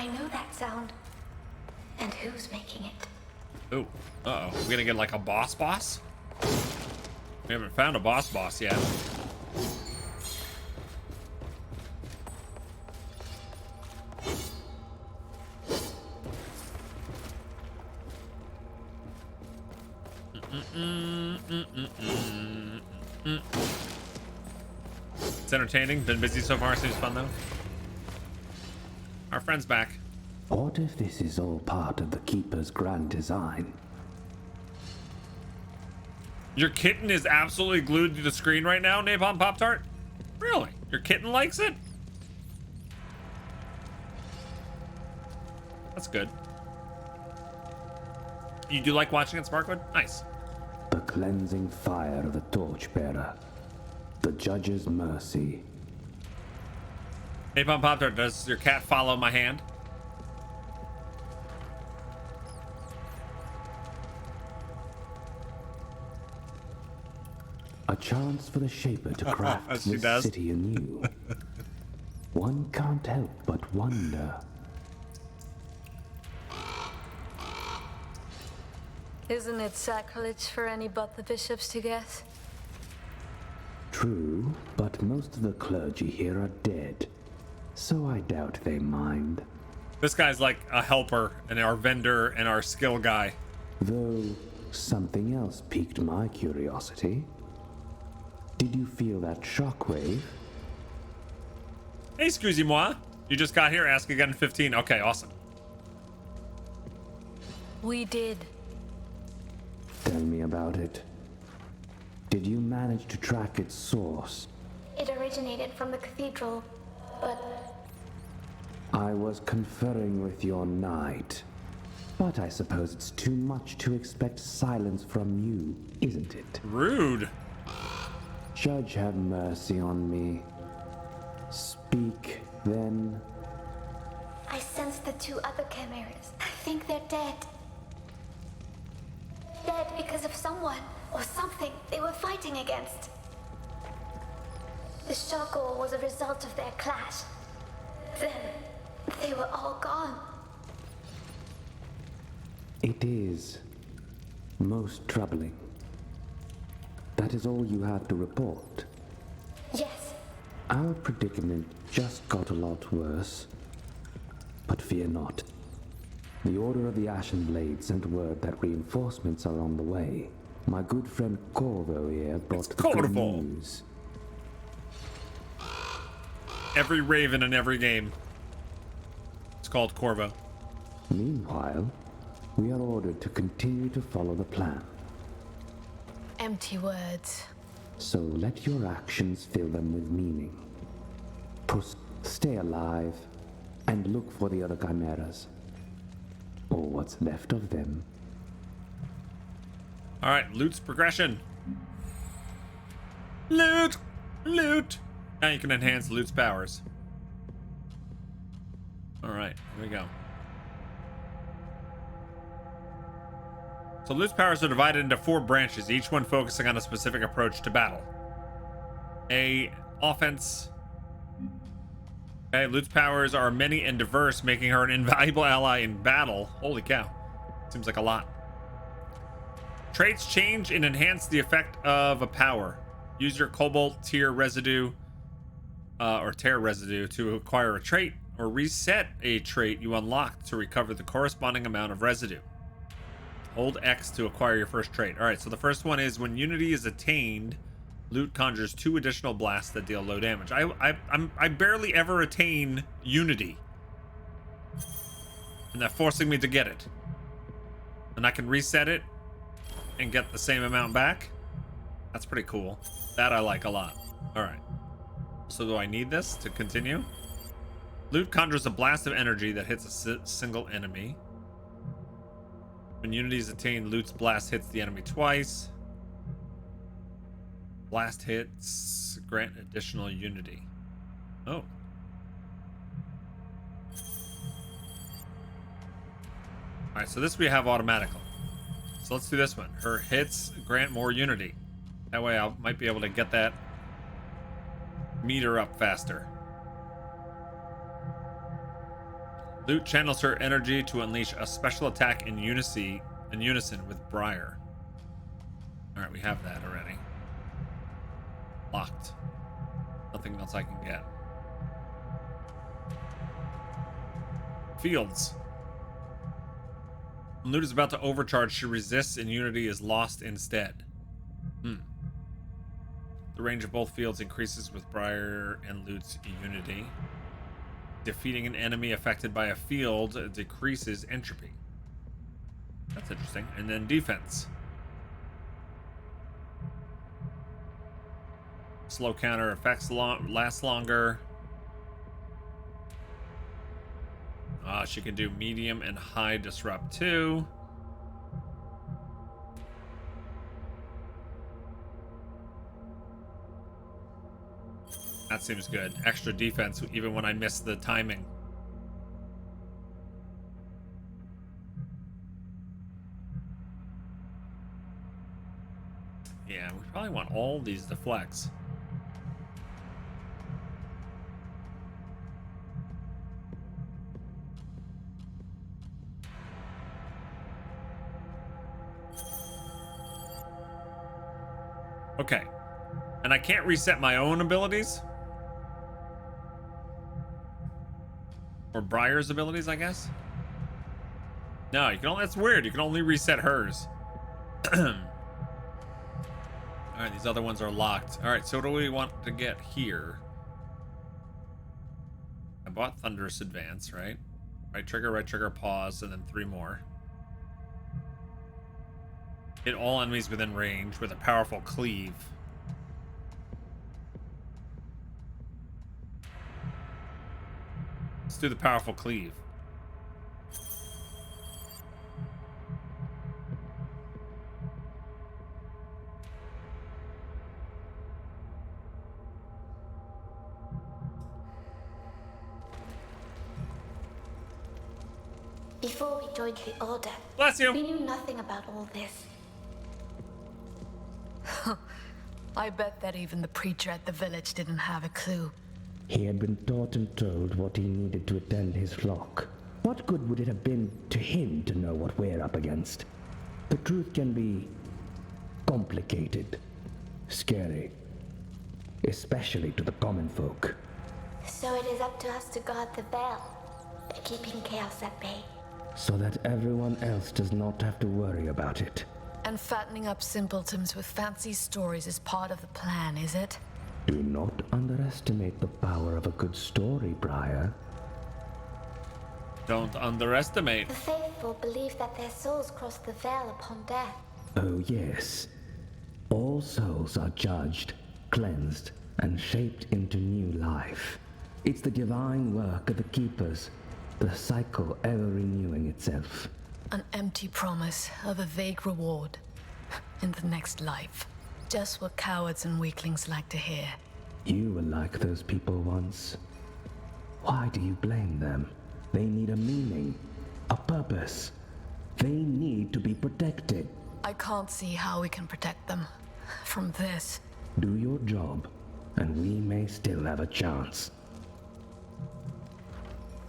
I know that sound. And who's making it? Ooh. Uh-oh. We're gonna get like a boss? We haven't found a boss yet. It's entertaining. Been busy so far. Seems fun though. Our friend's back. What if this is all part of the Keeper's grand design? Your kitten is absolutely glued to the screen right now, Napalm Pop-Tart? Really? Your kitten likes it? That's good. You do like watching it, Sparkwood? Nice. The cleansing fire of the torchbearer. The judge's mercy. Napalm Pop-Tart, does your cat follow my hand? A chance for the Shaper to craft this city anew. One can't help but wonder. Isn't it sacrilege for any but the bishops to guess? True, but most of the clergy here are dead, so I doubt they mind. This guy's like a helper and our vendor and our skill guy. Though something else piqued my curiosity. Did you feel that shockwave? Hey, excusez-moi. You just got here. Ask again in 15. Okay, awesome. We did. Tell me about it. Did you manage to track its source? It originated from the cathedral, but... I was conferring with your knight. But I suppose it's too much to expect silence from you, isn't it? Rude. Judge, have mercy on me. Speak, then. I sense the two other chimeras. I think they're dead. Dead because of someone or something they were fighting against. The Shogor was a result of their clash. Then they were all gone. It is most troubling. That is all you have to report. Yes. Our predicament just got a lot worse. But fear not. The Order of the Ashen Blade sent word that reinforcements are on the way. My good friend Corvo here brought the good news. Every raven in every game. It's called Corvo. Meanwhile, we are ordered to continue to follow the plan. Empty words. So let your actions fill them with meaning. Stay alive and look for the other chimeras. Or what's left of them. Alright, loot's progression. Loot! Loot! Now you can enhance loot's powers. Alright, here we go. So loot's powers are divided into 4 branches, each one focusing on a specific approach to battle. Offense. Okay, Loot's powers are many and diverse, making her an invaluable ally in battle. Holy cow. Seems like a lot. Traits change and enhance the effect of a power. Use your Cobalt Tear residue or Tear residue to acquire a trait, or reset a trait you unlocked to recover the corresponding amount of residue. Hold X to acquire your first trait. All right, so the first one is when unity is attained, Loot conjures 2 additional blasts that deal low damage. I barely ever attain unity, and they're forcing me to get it. And I can reset it and get the same amount back. That's pretty cool. That I like a lot. All right. So do I need this to continue? Loot conjures a blast of energy that hits a single enemy. When unity is attained, Loot's blast hits the enemy twice. Blast hits grant additional unity. Oh. Alright, so this we have automatically. So let's do this one. Her hits grant more unity. That way I might be able to get that meter up faster. Lute channels her energy to unleash a special attack in unison with Briar. Alright, we have that already. Locked. Nothing else I can get. Fields. When Lute is about to overcharge, she resists and Unity is lost instead. The range of both fields increases with Briar and Lute's Unity. Defeating an enemy affected by a field decreases entropy. That's interesting. And then defense. Slow counter effects last longer. She can do medium and high disrupt too. That seems good. Extra defense even when I miss the timing. Yeah, we probably want all these to flex. Okay. And I can't reset my own abilities? Or Briar's abilities, I guess? No, you can only, that's weird. You can only reset hers. Alright, these other ones are locked. Alright, so what do we want to get here? I bought Thunderous Advance, right? Right trigger, pause, and then 3 more. Hit all enemies within range with a powerful cleave. Let's do the powerful cleave. Before we joined the Order, Bless you. we knew nothing about all this. I bet that even the preacher at the village didn't have a clue. He had been taught and told what he needed to attend his flock. What good would it have been to him to know what we're up against? The truth can be complicated, scary, especially to the common folk. So it is up to us to guard the Veil, keeping chaos at bay. So that everyone else does not have to worry about it. And fattening up simpletons with fancy stories is part of the plan, is it? Do not underestimate the power of a good story, Briar. Don't underestimate. The faithful believe that their souls cross the Veil upon death. Oh yes. All souls are judged, cleansed, and shaped into new life. It's the divine work of the Keepers, the cycle ever renewing itself. An empty promise of a vague reward in the next life. Just what cowards and weaklings like to hear. You were like those people once. Why do you blame them? They need a meaning, a purpose. They need to be protected. I can't see how we can protect them from this. Do your job, and we may still have a chance.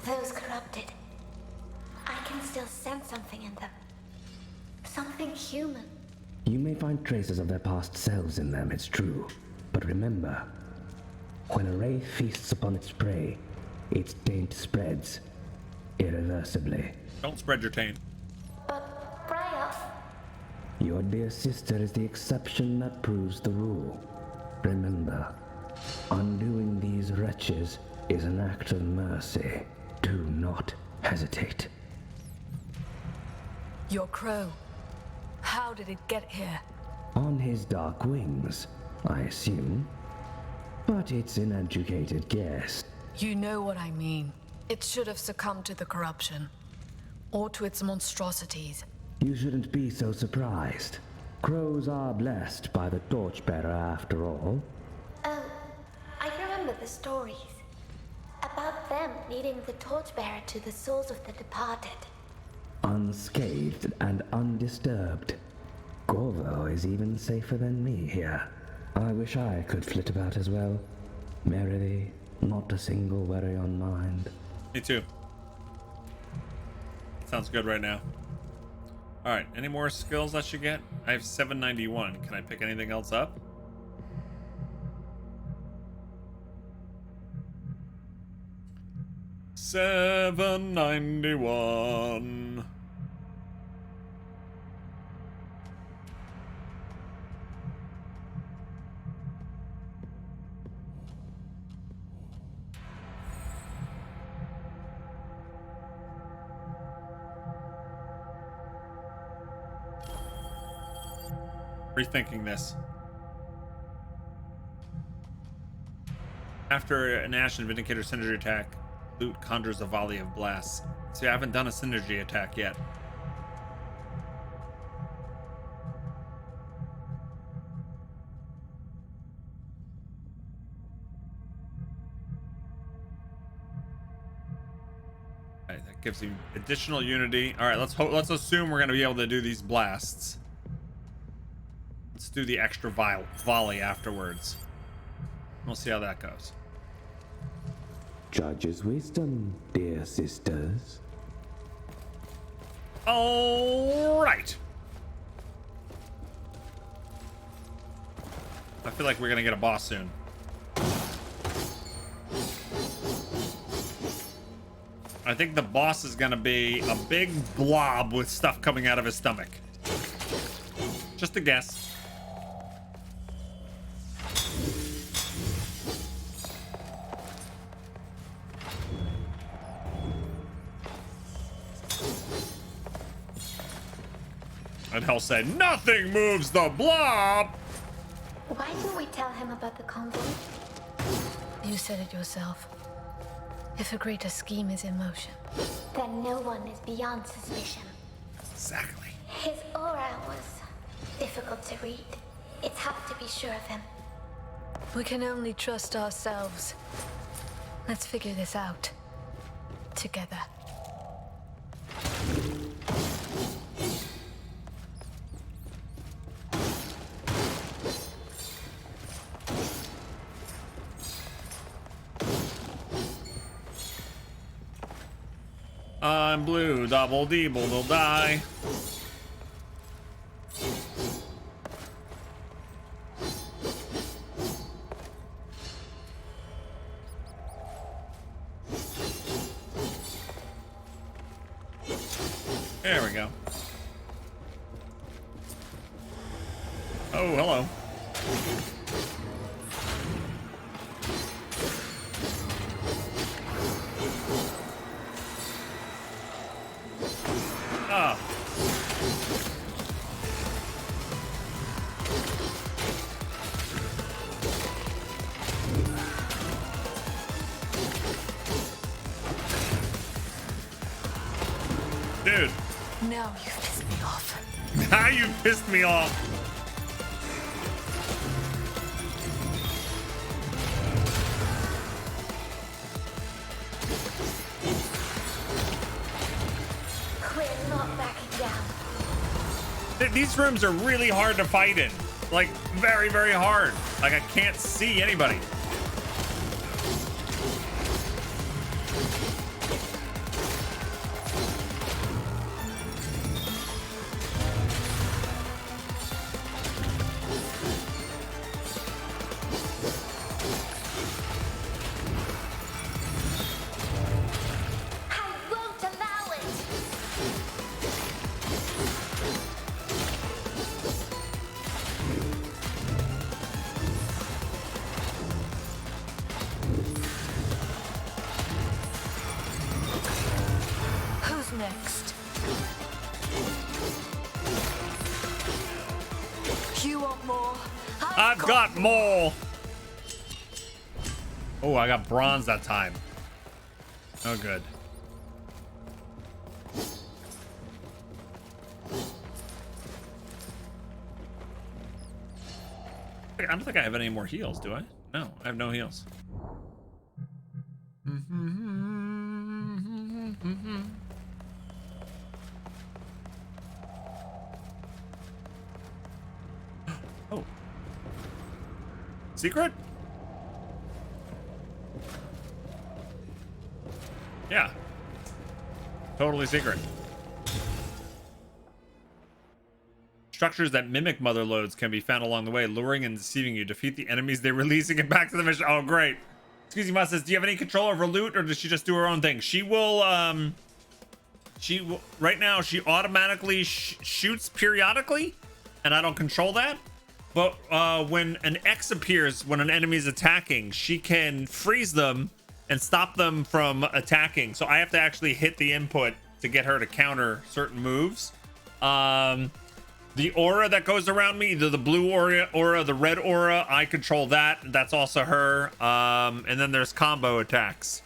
Those corrupted, I can still sense something in them. Something human. You may find traces of their past selves in them, it's true. But remember, when a ray feasts upon its prey, its taint spreads irreversibly. Don't spread your taint. But Briar, Your dear sister is the exception that proves the rule. Remember, undoing these wretches is an act of mercy. Do not hesitate. Your crow. How did it get here? On his dark wings, I assume. But it's an educated guess. You know what I mean. It should have succumbed to the corruption. Or to its monstrosities. You shouldn't be so surprised. Crows are blessed by the Torchbearer after all. oh, I remember the stories. About them leading the Torchbearer to the souls of the departed. Unscathed and undisturbed. Corvo is even safer than me here. I wish I could flit about as well. Merrily, not a single worry on mind. Me too. Sounds good right now. All right, any more skills I should get? I have 791. Can I pick anything else up? $791. Rethinking this. After an Ashen Vindicator synergy attack, Loot conjures a volley of blasts. See, I haven't done a synergy attack yet. Alright, that gives you additional unity. Alright, let's assume we're gonna be able to do these blasts. Let's do the extra volley afterwards. We'll see how that goes. Judge's wisdom, dear sisters. All right. I feel like we're gonna get a boss soon. I think the boss is gonna be a big blob with stuff coming out of his stomach. Just a guess. And Hell said, nothing moves the blob! Why didn't we tell him about the convoy? You said it yourself. If a greater scheme is in motion, Then no one is beyond suspicion. Exactly. His aura was difficult to read. It's hard to be sure of him. we can only trust ourselves. Let's figure this out. Together. I'm blue, double deeble, will die. There we go. Oh, hello. Ah. Dude. Now you've pissed me off. Now you pissed me off. We're not backing down. These rooms are really hard to fight in. Like, very, very hard. Like, I can't see anybody. I won't allow it. Who's next? You want more? I've got more. Oh, I got bronze that time. Oh, good. I don't think I have any more heals, do I? No, I have no heals. Oh. Secret? Yeah. Totally secret. Structures that mimic mother loads can be found along the way, luring and deceiving you. Defeat the enemies, they release and get back to the mission. Oh, great. Excuse me, Must says, do you have any control over loot, or does she just do her own thing? She will, right now, she automatically shoots periodically, and I don't control that. But when an X appears, when an enemy is attacking, she can freeze them and stop them from attacking. So I have to actually hit the input to get her to counter certain moves. The aura that goes around me, either the blue aura, the red aura, I control that. That's also her. And then there's combo attacks,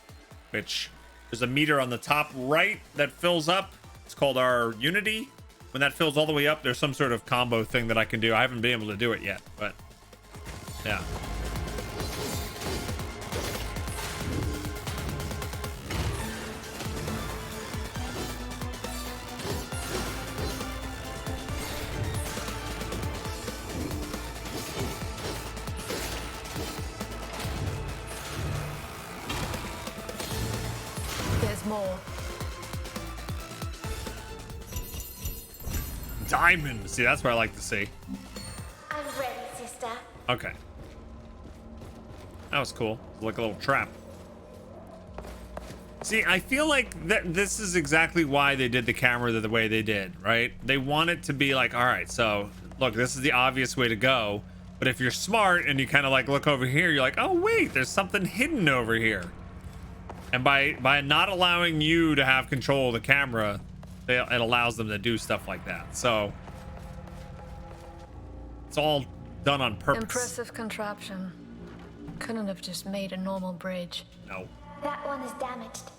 which there's a meter on the top right that fills up. It's called our Unity. When that fills all the way up, there's some sort of combo thing that I can do. I haven't been able to do it yet, but yeah. There's more. Diamond. See, that's what I like to see. I'm ready, sister. Okay. That was cool. Like a little trap. See, I feel like that this is exactly why they did the camera the way they did, right? They want it to be like, all right, so look, this is the obvious way to go. But if you're smart and you kind of like look over here, you're like, oh wait, there's something hidden over here. And by not allowing you to have control of the camera, it allows them to do stuff like that. So it's all done on purpose. Impressive contraption. Couldn't have just made a normal bridge. No. That one is damaged,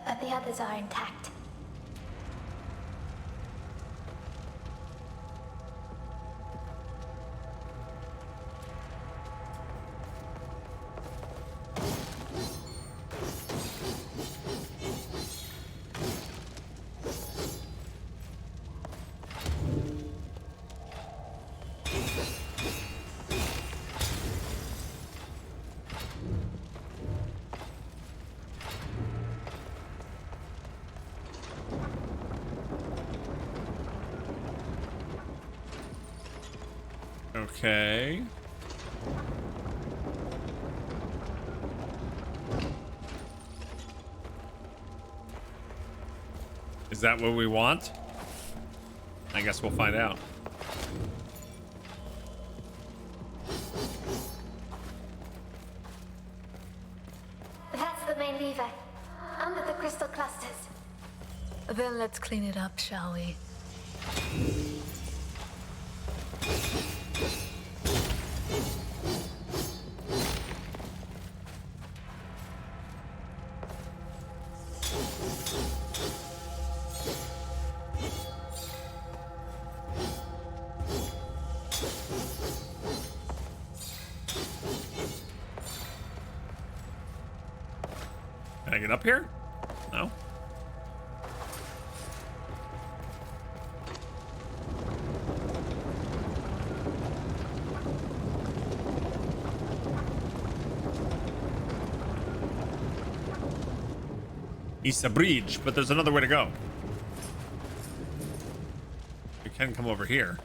but the others are intact. Okay. Is that what we want? I guess we'll find out. That's the main lever, under the crystal clusters. Then let's clean it up, shall we? Can I get up here? No. It's a bridge, but there's another way to go. We can come over here.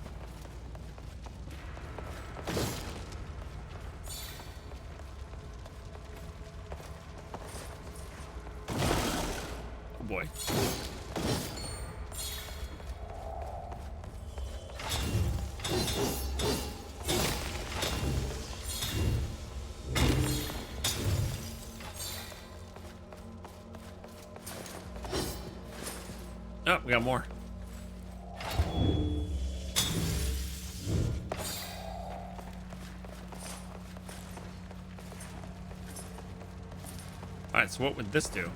Oh boy. Oh, we got more. All right, so what would this do?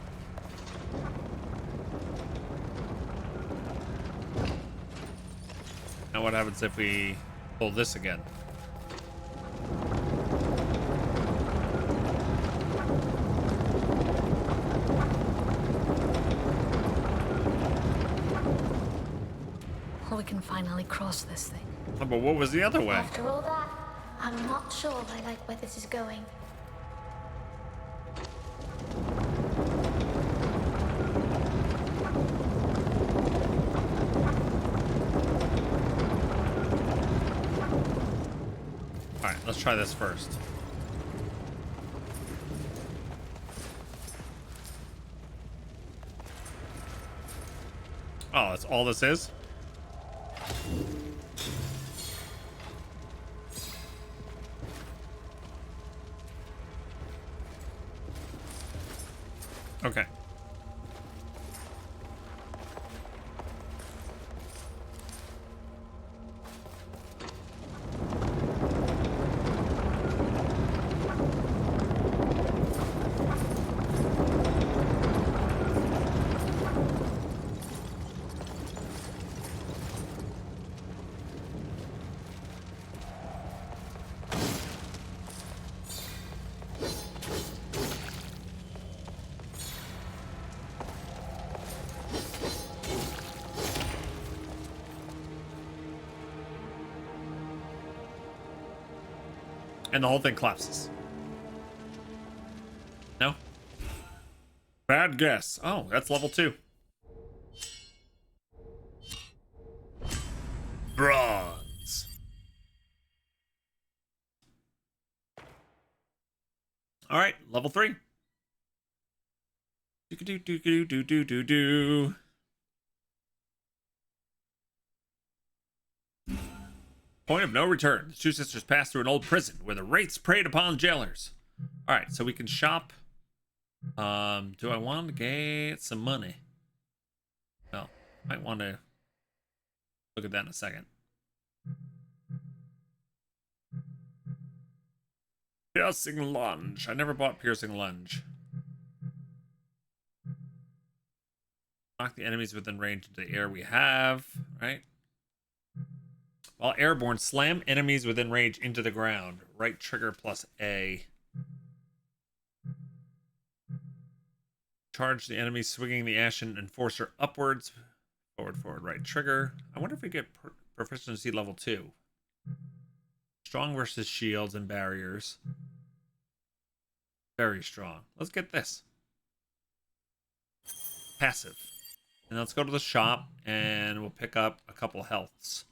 Now what happens if we pull this again? We can finally cross this thing. Oh, but what was the other way? After all that, I'm not sure I like where this is going. try this first. Oh, that's all this is? Okay. And the whole thing collapses. No? Bad guess. Oh, that's level 2. Bronze. All right, level 3. Do. Point of no return. The two sisters pass through an old prison where the wraiths preyed upon jailers. All right, so we can shop. Do I want to get some money? No, might want to look at that in a second. Piercing lunge. I never bought piercing lunge. Knock the enemies within range into the air we have, right? While airborne, slam enemies within range into the ground. Right trigger plus A. Charge the enemy, swinging the Ashen Enforcer upwards. Forward, right trigger. I wonder if we get proficiency level 2. Strong versus shields and barriers. Very strong. Let's get this. Passive. And let's go to the shop and we'll pick up a couple healths.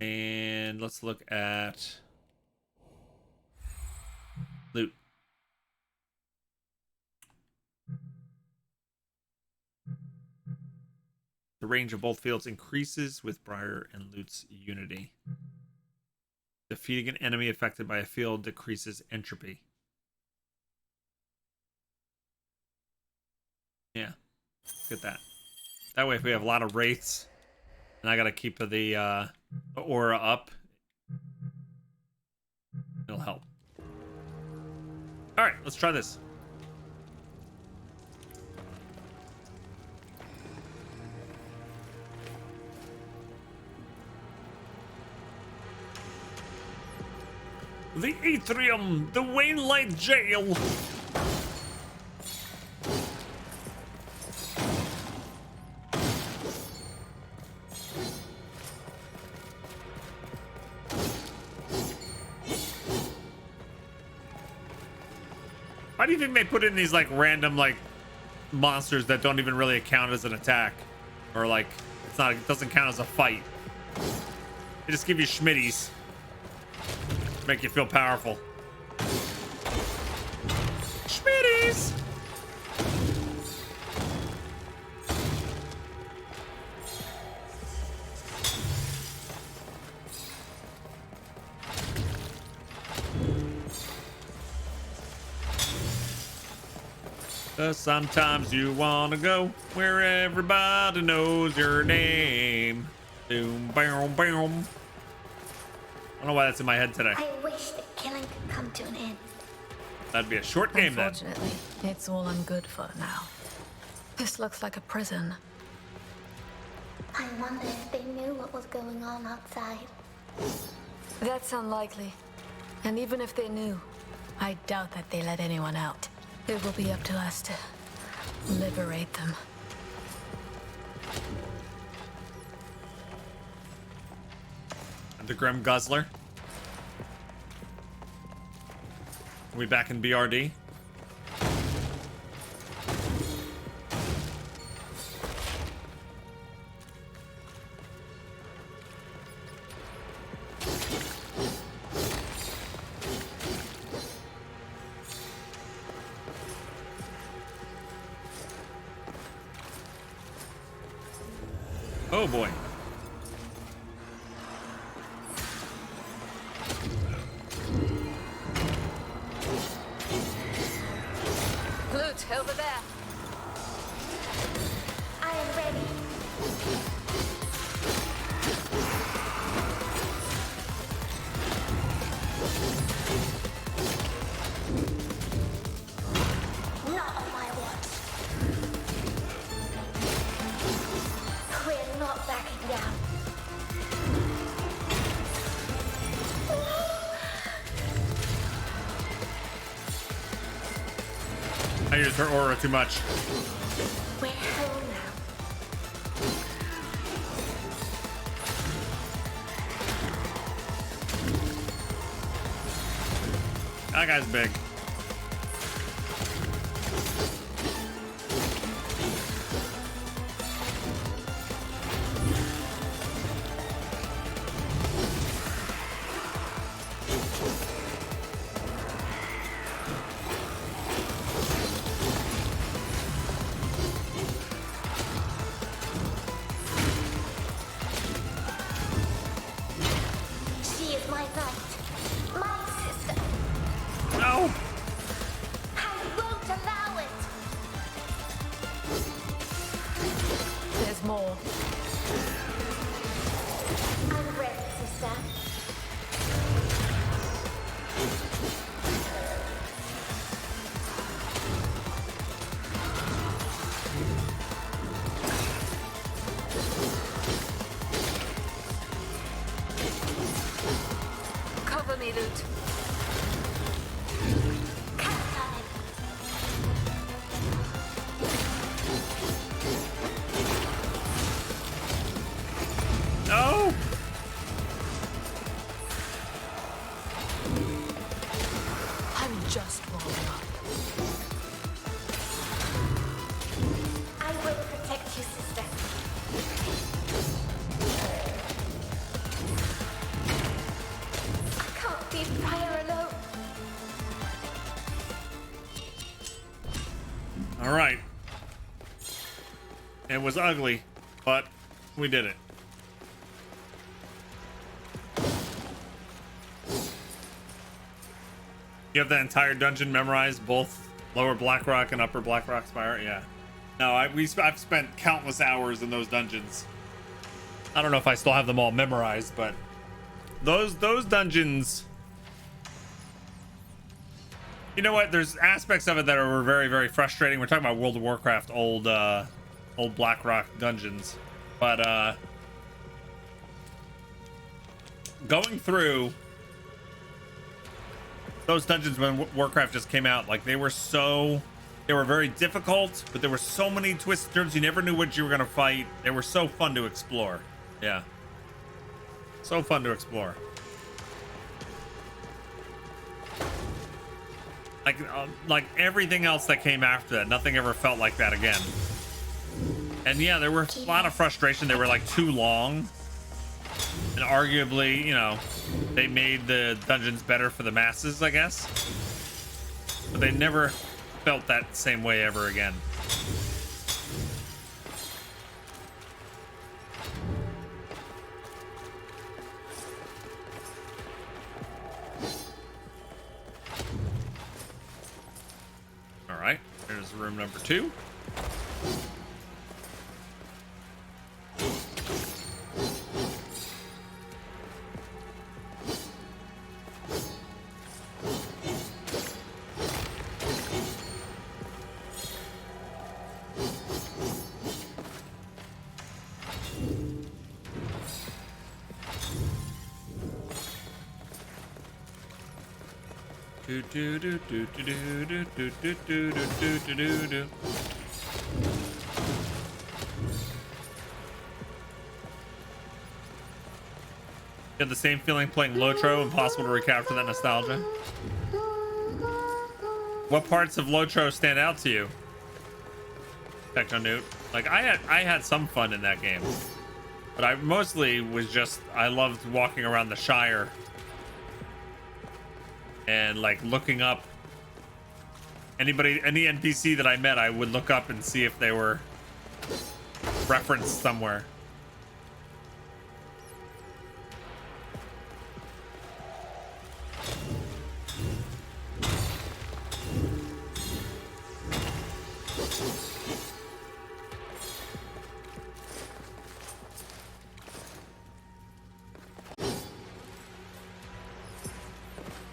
And let's look at loot. The range of both fields increases with Briar and Loot's unity. Defeating an enemy affected by a field decreases entropy. Yeah, get that. That way if we have a lot of wraiths, and I gotta keep the aura up, it'll help. All right, let's try this. The Atrium, the Wainlight Jail. Why do you think they put in these like random like monsters that don't even really count as an attack, or like it doesn't count as a fight? They just give you schmitties, make you feel powerful. Schmitties. Sometimes you wanna go where everybody knows your name. Boom, boom, boom. I don't know why that's in my head today. I wish that killing could come to an end. That'd be a short game then. Unfortunately, it's all I'm good for now. This looks like a prison. I wonder if they knew what was going on outside. That's unlikely. And even if they knew, I doubt that they let anyone out. It will be up to us to liberate them. And the Grim Guzzler. Are we back in BRD? Oh boy. Loot, over there. I am ready. Not on my watch. We're not backing down. I used her aura too much. We're home now. That guy's big. She is my knight. My sister. No. I won't allow it. There's more. I'm ready, sister. Cover me, Loot. Count on it. No. I'm just warming up. I will protect you, sister. I can't be fire alone. All right. It was ugly, but we did it. You have that entire dungeon memorized, both Lower Blackrock and Upper Blackrock Spire? Yeah. No, I've spent countless hours in those dungeons. I don't know if I still have them all memorized, but those dungeons. You know what? There's aspects of it that are very, very frustrating. We're talking about World of Warcraft old Blackrock dungeons, but going through those dungeons when Warcraft just came out, like they were very difficult, but there were so many twists and turns. You never knew what you were gonna fight. They were so fun to explore. Yeah, so fun to explore. Like everything else that came after that, nothing ever felt like that again. And yeah, there were a lot of frustration. They were like too long, and arguably, you know, they made the dungeons better for the masses, I guess. But they never felt that same way ever again. All right, there's room number 2. Do do do do do do do do do do do do do. You had the same feeling playing Lotro, impossible to recapture that nostalgia. What parts of Lotro stand out to you? Techno Newt. Like I had some fun in that game, but I mostly was just I loved walking around the Shire and like looking up any NPC that I met. I would look up and see if they were referenced somewhere.